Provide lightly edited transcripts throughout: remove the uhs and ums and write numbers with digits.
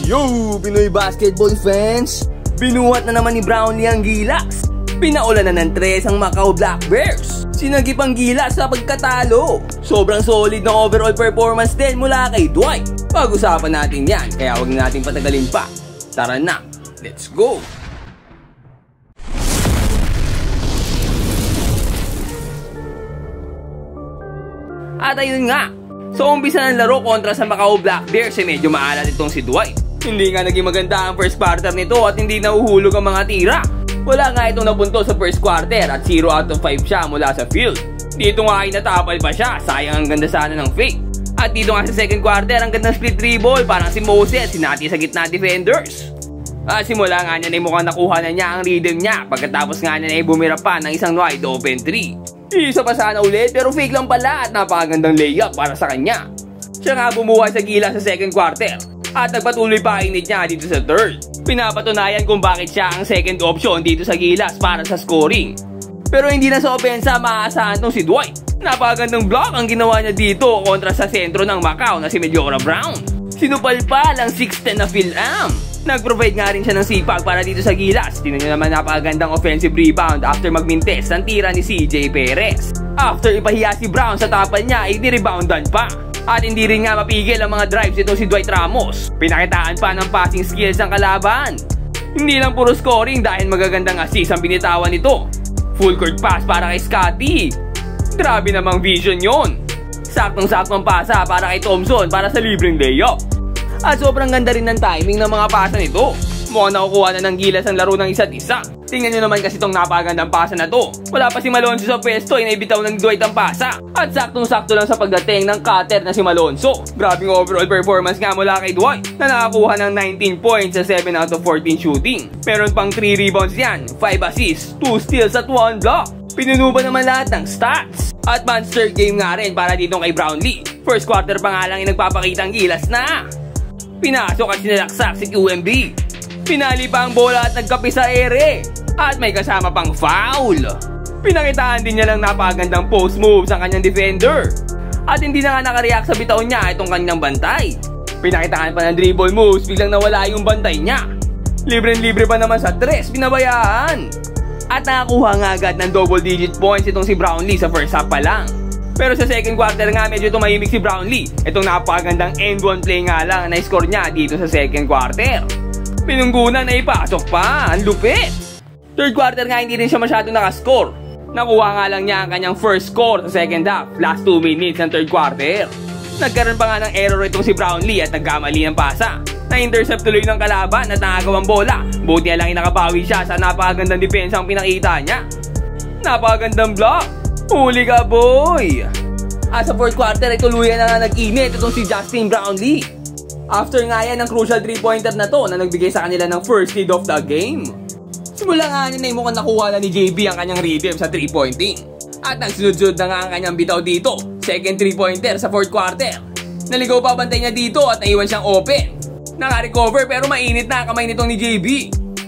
Yo, Pinoy basketball fans! Binuhat na naman ni Brownlee ang Gilas. Pinaulan na ng 3 ang Macau Black Bears. Sinagip ang Gilas sa pagkatalo. Sobrang solid na overall performance din mula kay Dwight. Pag-usapan natin yan, kaya huwag na natin patagalin pa. Tara na, let's go! At ayun nga, sa umpisa ng laro kontra sa Macau Black Bears ay medyo maalat itong si Dwight. Hindi nga naging maganda ang first quarter nito at hindi nahuhulog ang mga tira. Wala nga itong napunto sa first quarter at 0 out of 5 siya mula sa field. Dito nga ay natapal pa siya, sayang ang ganda sana ng fake. At dito nga sa second quarter ang gandang split dribble, parang si Moses sinati sa gitna defenders. At simula nga niya ay mukhang nakuha na niya ang rhythm niya pagkatapos nga niya ay bumira pa ng isang wide open 3. Isa pa sana ulit pero fake lang pala at napakagandang layup para sa kanya. Siya nga bumuhay sa Gilas sa second quarter at nagpatuloy pa init niya dito sa third. Pinapatunayan kung bakit siya ang second option dito sa Gilas para sa scoring. Pero hindi na sa opensa maaasahan tong si Dwight. Napakagandang block ang ginawa niya dito kontra sa sentro ng Macau na si Mediocre Brown. Sinupal pa lang 6'10 na Phil-Am. Nag-provide nga rin siya ng sipag para dito sa Gilas. Tingnan nyo naman napakagandang offensive rebound after magmintes ng tira ni CJ Perez. After ipahiya si Brown sa tapal niya ay ni-reboundan pa. At hindi rin nga mapigil ang mga drives ito si Dwight Ramos. Pinakitaan pa ng passing skills ang kalaban. Hindi lang puro scoring dahil magagandang assist ang binitawan nito. Full court pass para kay Scottie. Grabe namang vision yon. Saktong-saktong pasa para kay Thompson para sa libreng layup. At sobrang ganda rin ng timing ng mga pasa nito. Mukhang nakukuha na ng Gilas ang laro ng isa't isa. Tingnan nyo naman kasi itong napakagandang pasa na to. Wala pa si Malonzo sa pwesto, inaibitaw ng Dwight ang pasa. At saktong-sakto lang sa pagdating ng cutter na si Malonzo. Grabing overall performance nga mula kay Dwight na nakakuha ng 19 points sa 7 out of 14 shooting. Meron pang 3 rebounds yan, 5 assists, 2 steals at 1 block. Pinuno pa naman lahat ng stats. At monster game nga rin para dito kay Brownlee. First quarter pa nga lang yung nagpapakita ang Gilas na. Pinasok at sinalaksak si QMB. Pinali pa ang bola at nagkapi sa ere. At may kasama pang foul. Pinakitaan din niya lang napakagandang post moves ang kanyang defender. At hindi na nga nakareact sa bitaw niya itong kanyang bantay. Pinakitaan pa ng dribble moves, biglang nawala yung bantay niya. Libre-libre pa naman sa 3, pinabayaan. At nakakuha nga agad ng double digit points itong si Brownlee sa first half pa lang. Pero sa second quarter nga medyo tumahimik si Brownlee. Itong napakagandang end one play nga lang na score niya dito sa second quarter. Pinunggunan na ipasok pa, ang lupit. Third quarter nga hindi rin siya masyado nakascore. Nakuha nga lang niya ang kanyang first score sa second half, last 2 minutes ng third quarter. Nagkaroon pa nga ng error itong si Brownlee at nagkamali ng pasa. Na-intercept tuloy ng kalaban at nakagawang bola. Buti na lang nakabawi siya sa napakagandang depensa ang pinakita niya. Napakagandang block. Huli ka, boy! At sa fourth quarter ay tuluyan na nga nag-init itong si Justin Brownlee. After nga yan ng crucial 3-pointer na to na nagbigay sa kanila ng first lead of the game. Simula nga niya na mukhang nakuha na ni JB ang kanyang rhythm sa 3-pointing. At nagsunod-sunod na nga ang kanyang bitaw dito. Second 3-pointer sa fourth quarter. Naligaw pa bantay niya dito at naiwan siyang open. Naka-recover pero mainit na kamay nitong ni JB.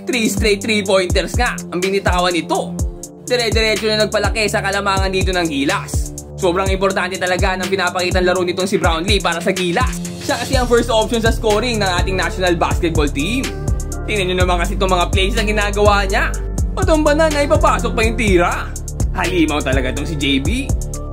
3 straight 3-pointers nga ang binitawan nito. Dire-diretso na nagpalaki sa kalamangan dito ng Gilas. Sobrang importante talaga ng pinapakitang laro nitong si Brownlee para sa Gilas. Siya kasi ang first option sa scoring ng ating national basketball team. Tingnan nyo naman kasi itong mga plays na ginagawa niya. Patumbanan na ipapasok pa yung tira. Halimaw talaga itong si JB.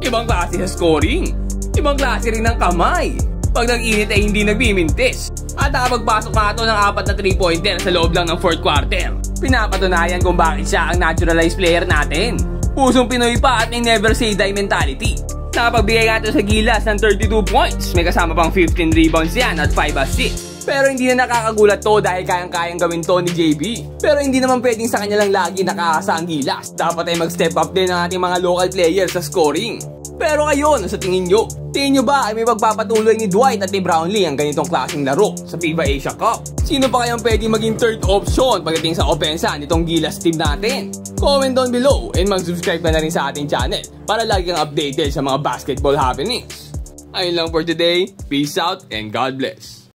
Ibang klase sa scoring. Ibang klase rin ng kamay. Pag nag-init ay hindi nagbimintis. At nakapagpasok nga ito ng 4 na 3-pointer sa loob lang ng fourth quarter. Pinapatunayan kung bakit siya ang naturalized player natin. Pusong Pinoy pa at may never say die mentality. Nakapagbigay nga ito sa Gilas ng 32 points. May kasama pang 15 rebounds yan at 5 assists. Pero hindi na nakakagulat to dahil kayang-kayang gawin to ni JB. Pero hindi naman pwedeng sa kanya lang lagi nakakasa ang Gilas. Dapat ay mag-step up din ang ating mga local players sa scoring. Pero kayo, ano sa tingin nyo? Tingin nyo ba ay may magpapatuloy ni Dwight at ni Brownlee ang ganitong klaseng laro sa FIBA Asia Cup? Sino pa kayang pwedeng maging third option pagdating sa opensa nitong Gilas team natin? Comment down below and mag-subscribe ka na rin sa ating channel para lagi kang updated sa mga basketball happenings. Ayun lang for today. Peace out and God bless.